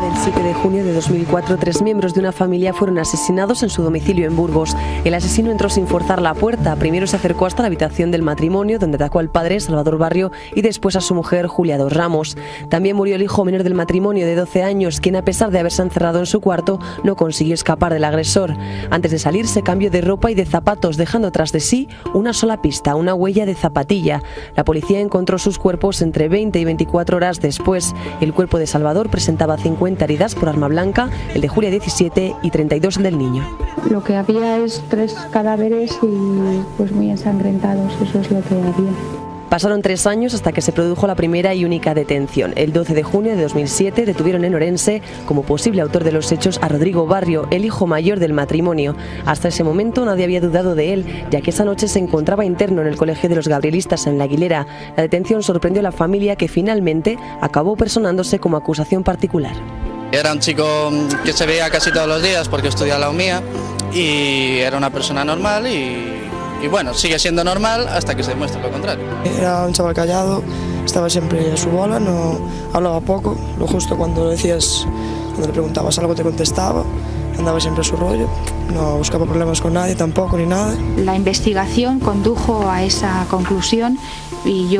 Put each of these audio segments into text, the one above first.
El 7 de junio de 2004, 3 miembros de una familia fueron asesinados en su domicilio en Burgos. El asesino entró sin forzar la puerta. Primero se acercó hasta la habitación del matrimonio, donde atacó al padre, Salvador Barrio, y después a su mujer, Julia Dos Ramos. También murió el hijo menor del matrimonio, de 12 años, quien, a pesar de haberse encerrado en su cuarto, no consiguió escapar del agresor. Antes de salir, se cambió de ropa y de zapatos, dejando tras de sí una sola pista, una huella de zapatilla. La policía encontró sus cuerpos entre 20 y 24 horas después. El cuerpo de Salvador presentaba 50 heridas por arma blanca, el de Julia 17 y 32 el del niño. Lo que había es 3 cadáveres y pues muy ensangrentados, eso es lo que había. Pasaron 3 años hasta que se produjo la primera y única detención. El 12 de junio de 2007 detuvieron en Orense como posible autor de los hechos a Rodrigo Barrio, el hijo mayor del matrimonio. Hasta ese momento nadie había dudado de él, ya que esa noche se encontraba interno en el Colegio de los Gabrielistas en La Aguilera. La detención sorprendió a la familia, que finalmente acabó personándose como acusación particular. Era un chico que se veía casi todos los días porque estudia la UMIA y era una persona normal y bueno, sigue siendo normal hasta que se demuestre lo contrario. Era un chaval callado, estaba siempre a su bola, no hablaba poco, lo justo cuando le preguntabas algo te contestaba, andaba siempre a su rollo, no buscaba problemas con nadie tampoco ni nada. La investigación condujo a esa conclusión y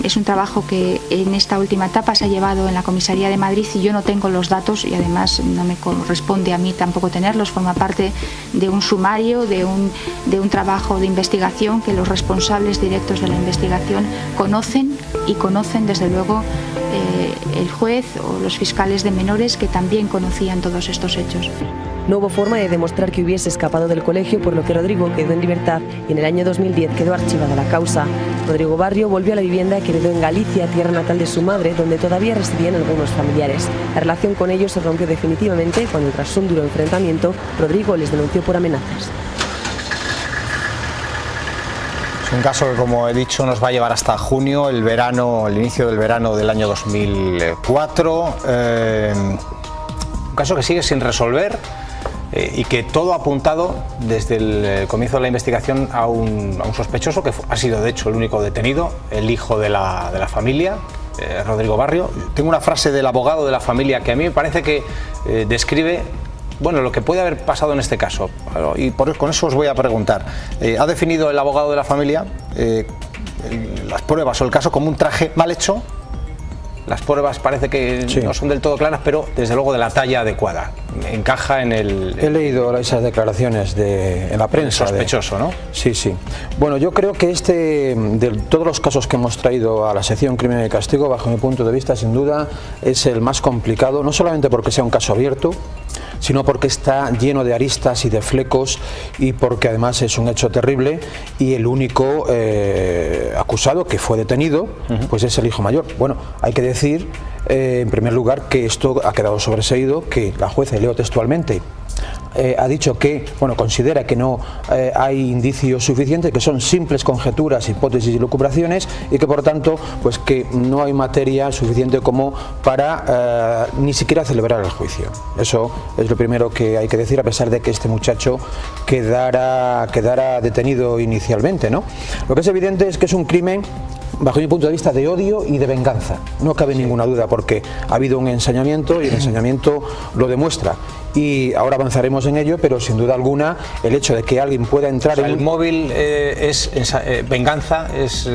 es un trabajo que en esta última etapa se ha llevado en la Comisaría de Madrid y yo no tengo los datos y además no me corresponde a mí tampoco tenerlos, forma parte de un sumario, de un trabajo de investigación que los responsables directos de la investigación conocen y conocen desde luego el juez o los fiscales de menores que también conocían todos estos hechos. No hubo forma de demostrar que hubiese escapado del colegio, por lo que Rodrigo quedó en libertad y en el año 2010 quedó archivada la causa. Rodrigo Barrio volvió a la vivienda que heredó en Galicia, tierra natal de su madre, donde todavía residían algunos familiares. La relación con ellos se rompió definitivamente cuando, tras un duro enfrentamiento, Rodrigo les denunció por amenazas. Es un caso que, como he dicho, nos va a llevar hasta junio, el inicio del verano del año 2004. Un caso que sigue sin resolver. Y que todo ha apuntado desde el comienzo de la investigación a un sospechoso que ha sido de hecho el único detenido, el hijo de la familia, Rodrigo Barrio. Tengo una frase del abogado de la familia que a mí me parece que describe lo que puede haber pasado en este caso, y con eso os voy a preguntar. Ha definido el abogado de la familia las pruebas o el caso como un traje mal hecho. Las pruebas parece que sí, no son del todo claras, pero desde luego de la talla adecuada. Encaja en el... He leído esas declaraciones en la prensa. Sospechoso, ¿no? Sí, sí. Bueno, yo creo que de todos los casos que hemos traído a la sección Crimen y Castigo, bajo mi punto de vista, sin duda, es el más complicado, no solamente porque sea un caso abierto, sino porque está lleno de aristas y de flecos y porque además es un hecho terrible y el único acusado que fue detenido pues es el hijo mayor. Bueno, hay que decir en primer lugar que esto ha quedado sobreseído, que la jueza, leo textualmente, ha dicho que, considera que no hay indicios suficientes, que son simples conjeturas, hipótesis y lucubraciones y que por tanto pues que no hay materia suficiente como para ni siquiera celebrar el juicio. Eso es lo primero que hay que decir, a pesar de que este muchacho quedara detenido inicialmente, ¿no? Lo que es evidente es que es un crimen, bajo mi punto de vista, de odio y de venganza. No cabe ninguna duda, porque ha habido un ensañamiento y el ensañamiento lo demuestra. Y ahora avanzaremos en ello, pero sin duda alguna el hecho de que alguien pueda entrar el móvil es venganza, es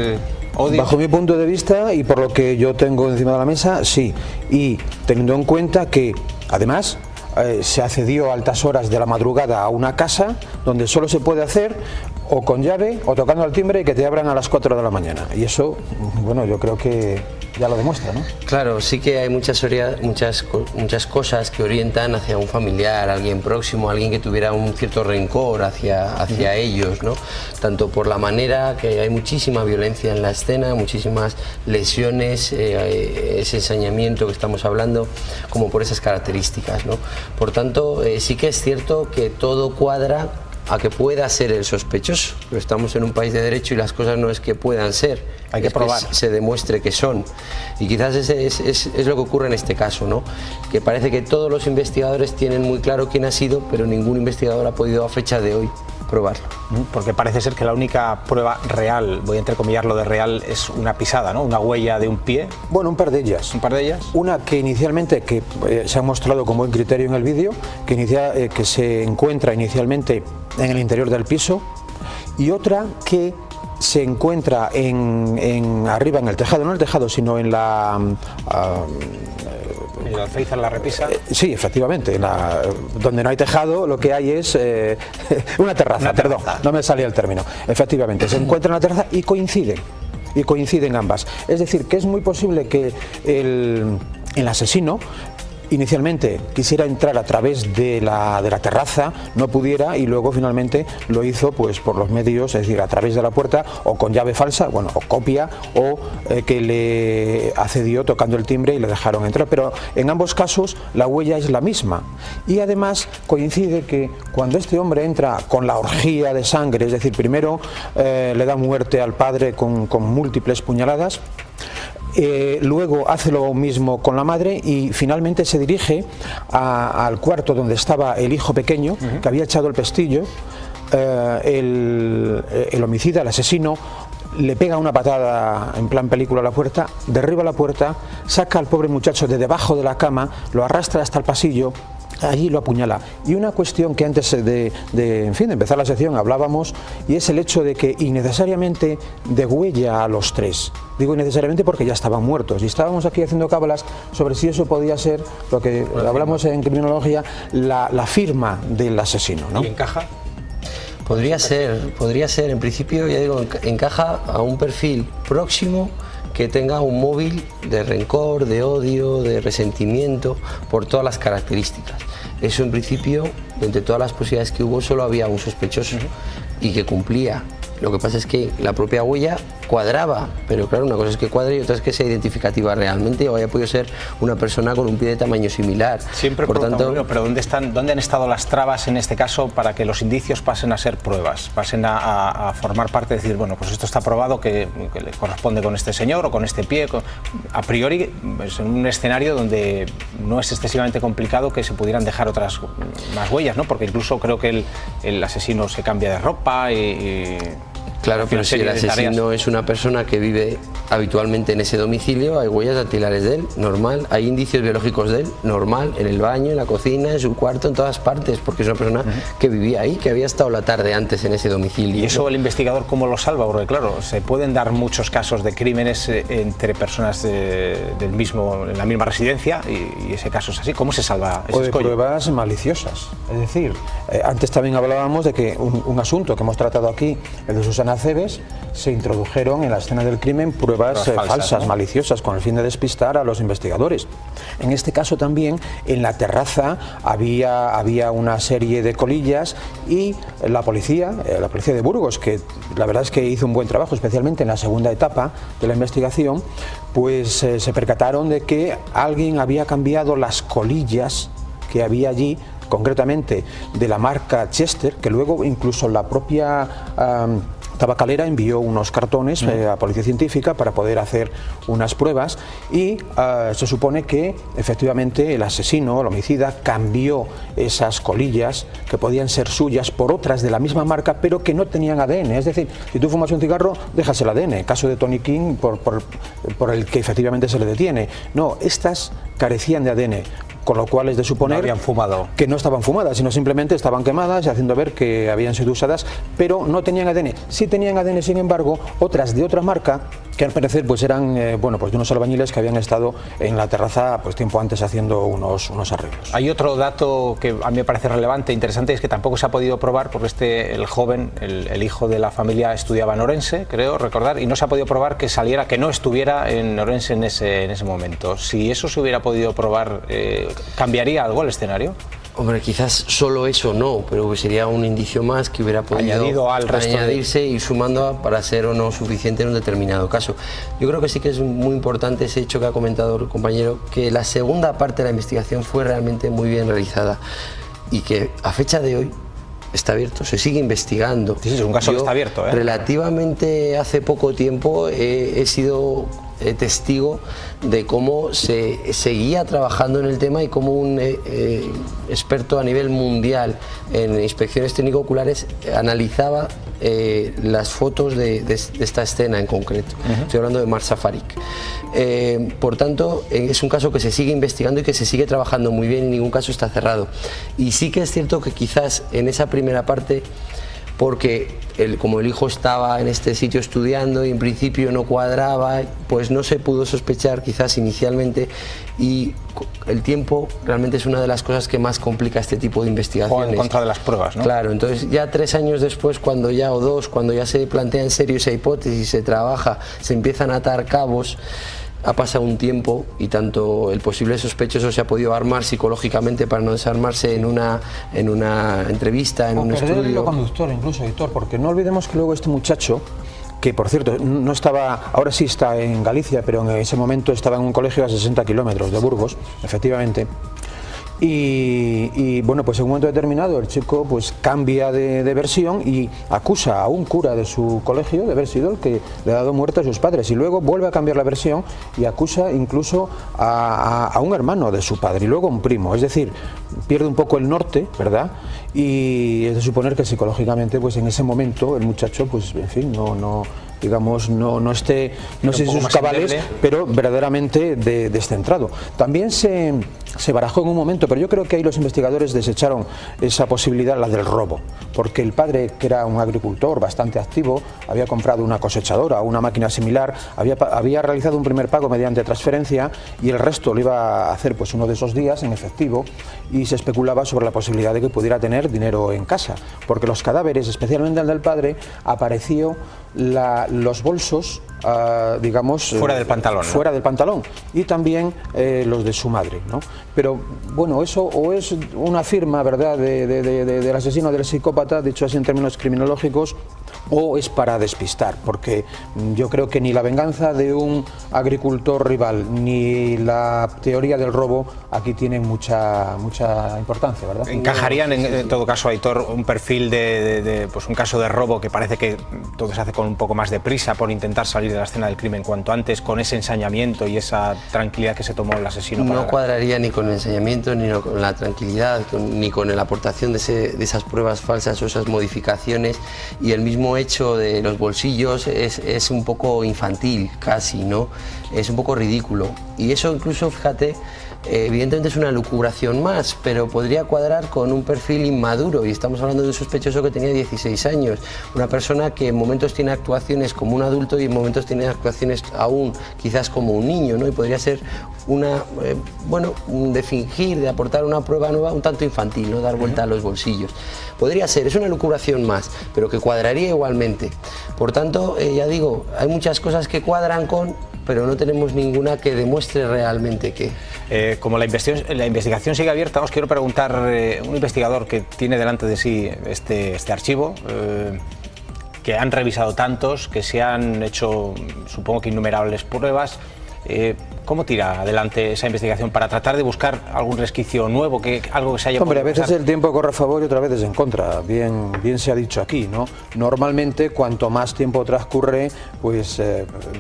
odio. Bajo mi punto de vista y por lo que yo tengo encima de la mesa, sí. Y teniendo en cuenta que además se accedió a altas horas de la madrugada a una casa donde solo se puede hacer o con llave o tocando al timbre y que te abran a las 4 de la mañana. Y eso, yo creo que ya lo demuestra, ¿no? Claro, sí que hay muchas cosas que orientan hacia un familiar, alguien próximo, alguien que tuviera un cierto rencor hacia ellos, ¿no? Tanto por la manera que hay muchísima violencia en la escena, muchísimas lesiones, ese ensañamiento que estamos hablando, como por esas características, ¿no? Por tanto, sí que es cierto que todo cuadra a que pueda ser el sospechoso. Pero estamos en un país de derecho y las cosas no es que puedan ser, hay que probar. Que se demuestre que son. Y quizás ese es lo que ocurre en este caso, ¿no? Que parece que todos los investigadores tienen muy claro quién ha sido, pero ningún investigador ha podido a fecha de hoy probarlo. Porque parece ser que la única prueba real, voy a entrecomillar lo de real, es una pisada, ¿no? Una huella de un pie. Bueno, un par de ellas. ¿Un par de ellas? Una que inicialmente, que se ha mostrado con buen criterio en el vídeo, que se encuentra inicialmente en el interior del piso, y otra que se encuentra arriba en el tejado, no en el tejado, sino en la... ¿El alféizar, la repisa? Sí, efectivamente. Donde no hay tejado, lo que hay es una terraza, perdón, no me salía el término. Efectivamente, se encuentra en la terraza y coinciden ambas. Es decir, que es muy posible que el asesino inicialmente quisiera entrar a través de la terraza, no pudiera, y luego finalmente lo hizo pues por los medios, es decir, a través de la puerta, o con llave falsa, bueno, o copia, o que le accedió tocando el timbre y le dejaron entrar. Pero en ambos casos la huella es la misma, y además coincide que cuando este hombre entra con la orgía de sangre, es decir, primero le da muerte al padre con múltiples puñaladas, luego hace lo mismo con la madre y finalmente se dirige al cuarto donde estaba el hijo pequeño, que había echado el pestillo. El homicida, el asesino, le pega una patada en plan película a la puerta, derriba la puerta, saca al pobre muchacho de debajo de la cama, lo arrastra hasta el pasillo, allí lo apuñala. Y una cuestión que antes de empezar la sección hablábamos, y es el hecho de que innecesariamente degüella a los tres. Digo innecesariamente porque ya estaban muertos, y estábamos aquí haciendo cábalas sobre si eso podía ser, lo que hablamos en criminología, la firma del asesino, ¿no? ¿Y encaja? Podría ser, en principio, ya digo, encaja a un perfil próximo que tenga un móvil de rencor, de odio, de resentimiento, por todas las características. Eso en principio, entre todas las posibilidades que hubo, solo había un sospechoso y que cumplía. Lo que pasa es que la propia huella cuadraba, pero claro, una cosa es que cuadre y otra es que sea identificativa realmente, o haya podido ser una persona con un pie de tamaño similar. Siempre por tanto, pero ¿dónde han estado las trabas en este caso para que los indicios pasen a ser pruebas, pasen a formar parte, de decir, bueno, pues esto está probado que le corresponde con este señor o con este pie? A priori, pues en un escenario donde no es excesivamente complicado que se pudieran dejar otras más huellas, ¿no? Porque incluso creo que el asesino se cambia de ropa y claro, pero si el asesino es una persona que vive habitualmente en ese domicilio, hay huellas dactilares de él, normal, hay indicios biológicos de él, normal, en el baño, en la cocina, en su cuarto, en todas partes, porque es una persona que vivía ahí, que había estado la tarde antes en ese domicilio. ¿Y eso el investigador cómo lo salva? Porque claro, se pueden dar muchos casos de crímenes entre personas en la misma residencia, y ese caso es así. ¿Cómo se salva ese escollo? O de pruebas maliciosas. Es decir, antes también hablábamos de que un asunto que hemos tratado aquí, el de Susana Cebes, se introdujeron en la escena del crimen pruebas falsas, ¿no? Maliciosas, con el fin de despistar a los investigadores. En este caso también, en la terraza había una serie de colillas, y la policía de Burgos, que la verdad es que hizo un buen trabajo, especialmente en la segunda etapa de la investigación, pues se percataron de que alguien había cambiado las colillas que había allí, concretamente de la marca Chester, que luego incluso la propia tabacalera envió unos cartones a Policía Científica para poder hacer unas pruebas, y se supone que efectivamente el asesino, el homicida, cambió esas colillas que podían ser suyas por otras de la misma marca, pero que no tenían ADN. Es decir, si tú fumas un cigarro, dejas el ADN. Caso de Tony King, por el que efectivamente se le detiene. No, estas carecían de ADN. Con lo cual es de suponer que no estaban fumadas, sino simplemente estaban quemadas y haciendo ver que habían sido usadas, pero no tenían ADN. Sí tenían ADN, sin embargo, otras de otra marca, que al parecer pues eran bueno, pues de unos albañiles que habían estado en la terraza pues tiempo antes haciendo unos arreglos. Hay otro dato que a mí me parece relevante, interesante, es que tampoco se ha podido probar, porque el joven, el hijo de la familia, estudiaba en Orense, creo recordar, y no se ha podido probar que no estuviera en Orense en ese momento. Si eso se hubiera podido probar, ¿cambiaría algo el escenario? Hombre, quizás solo eso no, pero sería un indicio más que hubiera podido añadirse y sumando para ser o no suficiente en un determinado caso. Yo creo que sí que es muy importante ese hecho que ha comentado el compañero, que la segunda parte de la investigación fue realmente muy bien realizada y que a fecha de hoy está abierto, se sigue investigando. Sí, es un caso que está abierto, ¿eh? Relativamente hace poco tiempo he sido testigo de cómo se seguía trabajando en el tema y cómo un experto a nivel mundial en inspecciones técnico-oculares analizaba las fotos de esta escena en concreto. Estoy hablando de Marsa Farik. Por tanto, es un caso que se sigue investigando y que se sigue trabajando muy bien y ningún caso está cerrado. Y sí que es cierto que quizás en esa primera parte, porque como el hijo estaba en este sitio estudiando y en principio no cuadraba, pues no se pudo sospechar quizás inicialmente, y el tiempo realmente es una de las cosas que más complica este tipo de investigaciones. O en contra de las pruebas, ¿no? Claro, entonces ya 3 años después, cuando ya, o 2, cuando ya se plantea en serio esa hipótesis, se trabaja, se empiezan a atar cabos, ha pasado un tiempo y tanto el posible sospechoso se ha podido armar psicológicamente para no desarmarse en una entrevista, en un estudio. El hilo conductor incluso, Aitor, porque no olvidemos que luego este muchacho, que por cierto no estaba, ahora sí está en Galicia, pero en ese momento estaba en un colegio a 60 kilómetros de Burgos, efectivamente. Y bueno, pues en un momento determinado el chico pues cambia de versión y acusa a un cura de su colegio de haber sido el que le ha dado muerte a sus padres, y luego vuelve a cambiar la versión y acusa incluso a un hermano de su padre y luego a un primo, es decir, pierde un poco el norte, ¿verdad? Y es de suponer que psicológicamente pues en ese momento el muchacho pues en fin digamos, no esté, no sé si sus cabales, pero verdaderamente descentrado. También se barajó en un momento, pero yo creo que ahí los investigadores desecharon esa posibilidad, la del robo, porque el padre, que era un agricultor bastante activo, había comprado una cosechadora o una máquina similar, había realizado un primer pago mediante transferencia y el resto lo iba a hacer pues uno de esos días en efectivo, y se especulaba sobre la posibilidad de que pudiera tener dinero en casa, porque los cadáveres, especialmente el del padre, apareció los bolsos, digamos, fuera del pantalón, ¿no? Fuera del pantalón, y también los de su madre, ¿no? Pero bueno, eso o es una firma, ¿verdad?, del asesino, del psicópata, dicho así en términos criminológicos, o es para despistar, porque yo creo que ni la venganza de un agricultor rival ni la teoría del robo aquí tienen mucha importancia, ¿verdad? ¿Encajarían en todo caso, Aitor, un perfil pues un caso de robo que parece que todo se hace con un poco más de prisa por intentar salir de la escena del crimen cuanto antes, con ese ensañamiento y esa tranquilidad que se tomó el asesino? No cuadraría ni con el ensañamiento, ni con la tranquilidad, ni con la aportación de esas pruebas falsas o esas modificaciones, y el mismo hecho de los bolsillos es un poco infantil casi, ¿no? Es un poco ridículo, y eso incluso, fíjate, evidentemente es una lucubración más, pero podría cuadrar con un perfil inmaduro, y estamos hablando de un sospechoso que tenía 16 años, una persona que en momentos tiene actuaciones como un adulto y en momentos tiene actuaciones aún quizás como un niño, ¿no? Y podría ser de fingir, de aportar una prueba nueva un tanto infantil, ¿no? Dar vuelta a los bolsillos. Podría ser, es una lucubración más, pero que cuadraría igualmente. Por tanto, ya digo, hay muchas cosas que cuadran pero no tenemos ninguna que demuestre realmente que... Como la investigación sigue abierta, os quiero preguntar, un investigador que tiene delante de sí este archivo, que han revisado tantos, que se han hecho, supongo que innumerables pruebas, ¿cómo tira adelante esa investigación para tratar de buscar algún resquicio nuevo, algo que se haya podido... Hombre, a veces el tiempo corre a favor y otras veces en contra, bien se ha dicho aquí, ¿no? Normalmente cuanto más tiempo transcurre, pues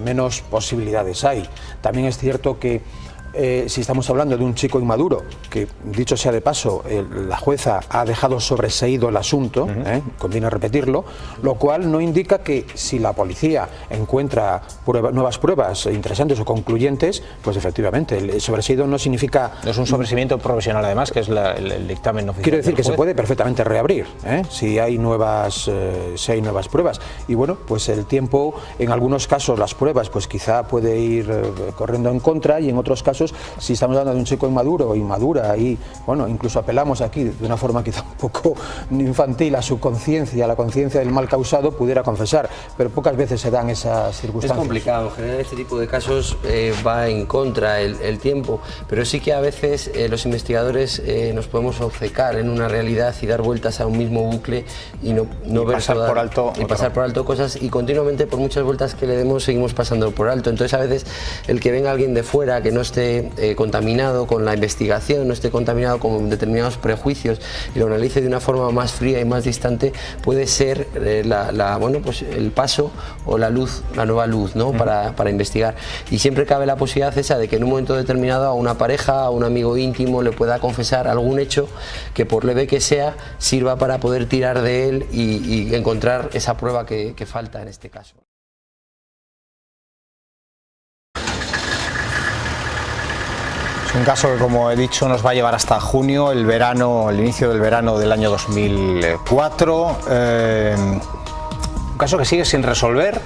menos posibilidades hay. También es cierto que si estamos hablando de un chico inmaduro, que dicho sea de paso, la jueza ha dejado sobreseído el asunto, conviene repetirlo, lo cual no indica que si la policía encuentra nuevas pruebas interesantes o concluyentes, pues efectivamente el sobreseído no significa... No es un sobreseimiento profesional, además, que es el dictamen oficial. Quiero decir que se puede perfectamente reabrir, si hay nuevas pruebas. Y bueno, pues el tiempo, en algunos casos las pruebas, pues quizá puede ir corriendo en contra, y en otros casos, si estamos hablando de un chico inmaduro o inmadura, y bueno, incluso apelamos aquí de una forma quizá un poco infantil a su conciencia, a la conciencia del mal causado, pudiera confesar, pero pocas veces se dan esas circunstancias. Es complicado, en general este tipo de casos va en contra el tiempo, pero sí que a veces los investigadores nos podemos obcecar en una realidad y dar vueltas a un mismo bucle y no ver pasar por alto pasar por alto cosas, y continuamente por muchas vueltas que le demos seguimos pasando por alto. Entonces a veces el que venga alguien de fuera que no esté esté contaminado con la investigación, no esté contaminado con determinados prejuicios y lo analice de una forma más fría y más distante, puede ser el paso o la nueva luz, ¿no? para investigar. Y siempre cabe la posibilidad esa de que en un momento determinado a una pareja, a un amigo íntimo le pueda confesar algún hecho que, por leve que sea, sirva para poder tirar de él y encontrar esa prueba que falta en este caso. Es un caso que, como he dicho, nos va a llevar hasta junio, el inicio del verano del año 2004. Un caso que sigue sin resolver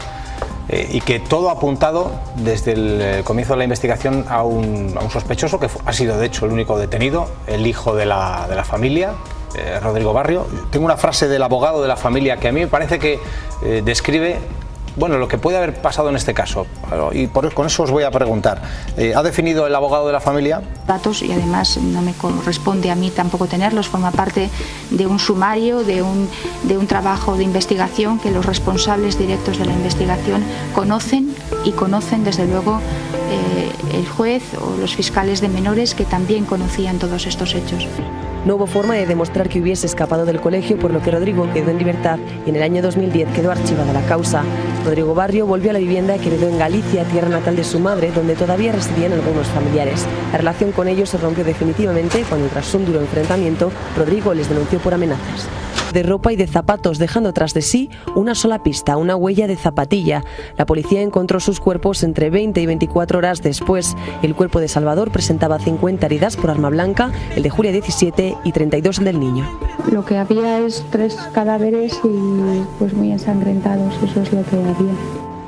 y que todo ha apuntado desde el comienzo de la investigación a un sospechoso que ha sido, de hecho, el único detenido, el hijo de la familia, Rodrigo Barrio. Tengo una frase del abogado de la familia que a mí me parece que describe lo que puede haber pasado en este caso, y con eso os voy a preguntar. ¿Ha definido el abogado de la familia? Datos, y además no me corresponde a mí tampoco tenerlos, forma parte de un sumario, de un trabajo de investigación que los responsables directos de la investigación conocen, y conocen desde luego el juez o los fiscales de menores, que también conocían todos estos hechos. No hubo forma de demostrar que hubiese escapado del colegio, por lo que Rodrigo quedó en libertad y en el año 2010 quedó archivada la causa. Rodrigo Barrio volvió a la vivienda que heredó en Galicia, tierra natal de su madre, donde todavía residían algunos familiares. La relación con ellos se rompió definitivamente cuando, tras un duro enfrentamiento, Rodrigo les denunció por amenazas. De ropa y de zapatos, dejando tras de sí una sola pista, una huella de zapatilla. La policía encontró sus cuerpos entre 20 y 24 horas después. El cuerpo de Salvador presentaba 50 heridas por arma blanca, el de Julia 17 y 32 el del niño. Lo que había es 3 cadáveres y pues muy ensangrentados, eso es lo que había.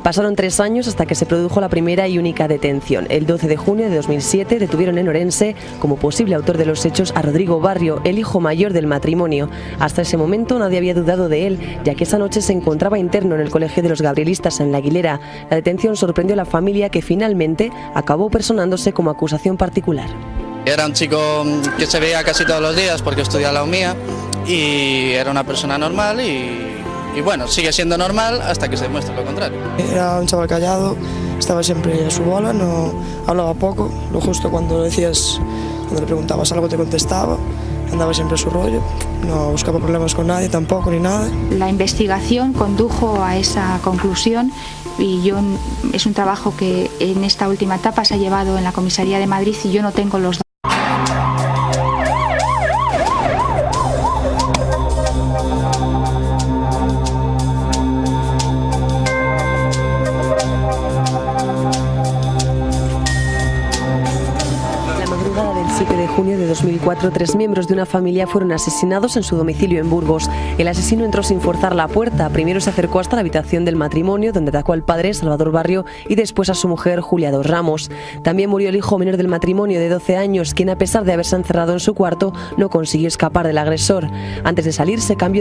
Pasaron 3 años hasta que se produjo la primera y única detención. El 12 de junio de 2007 detuvieron en Orense como posible autor de los hechos a Rodrigo Barrio, el hijo mayor del matrimonio. Hasta ese momento nadie había dudado de él, ya que esa noche se encontraba interno en el Colegio de los Gabrielistas en La Aguilera. La detención sorprendió a la familia, que finalmente acabó personándose como acusación particular. Era un chico que se veía casi todos los días porque estudia la UMIA, y era una persona normal y bueno, sigue siendo normal hasta que se demuestre lo contrario. Era un chaval callado, estaba siempre a su bola, no hablaba poco, lo justo cuando le preguntabas algo te contestaba, andaba siempre a su rollo, no buscaba problemas con nadie tampoco ni nada. La investigación condujo a esa conclusión, y es un trabajo que en esta última etapa se ha llevado en la Comisaría de Madrid, y yo no tengo los datos. El 7 de junio de 2004, 3 miembros de una familia fueron asesinados en su domicilio en Burgos. El asesino entró sin forzar la puerta. Primero se acercó hasta la habitación del matrimonio, donde atacó al padre, Salvador Barrio, y después a su mujer, Julia Dos Ramos. También murió el hijo menor del matrimonio, de 12 años, quien, a pesar de haberse encerrado en su cuarto, no consiguió escapar del agresor. Antes de salir, se cambió